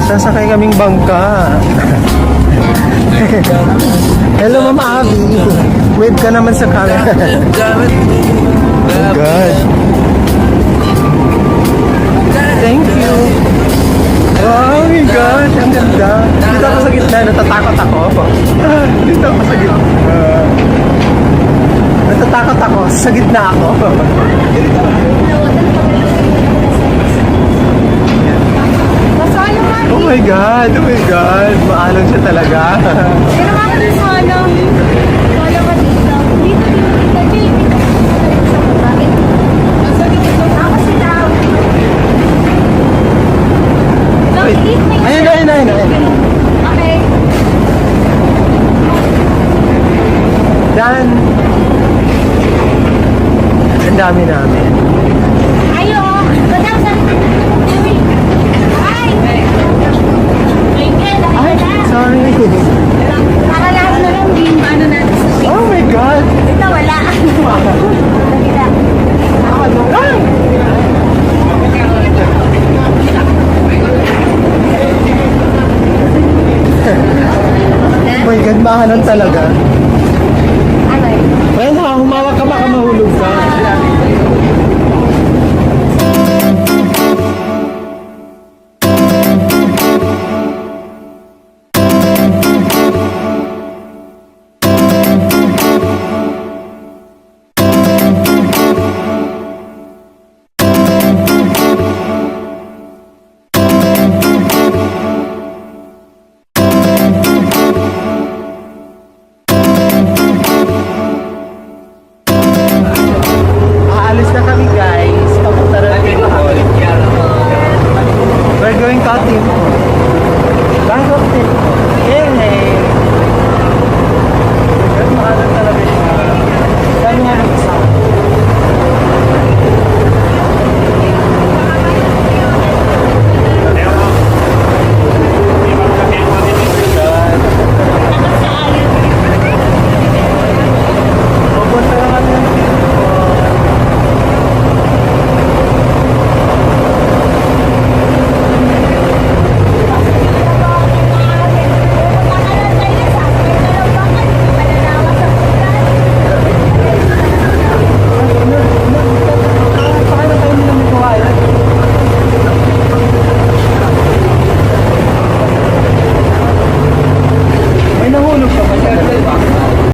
Sasakay kaming bangka. Hello, Mama Abby. Wave ka naman sa camera. Oh God. Thank you. Oh my God, ang ganda. Dito ako sa gitna, natatakot ako. Dito ako sa gitna. Natatakot ako, sa gitna ako. Oh my God, oh my God. Maalam siya talaga. Pero ako din sa ano, wala ba dito? Dito. Bakit? Ako si Tao. Wait. Ayun. Okay. Dan. Ang dami namin. Ayo, badang sa... Ay! Ay, sorry. Nakalahat na lang din, ano natin sa pink. Oh my God. Ito, wala. Wala. Ay! Oh my God, mahalan talaga. Ano eh? Well, humawak ka baka mahulog ka.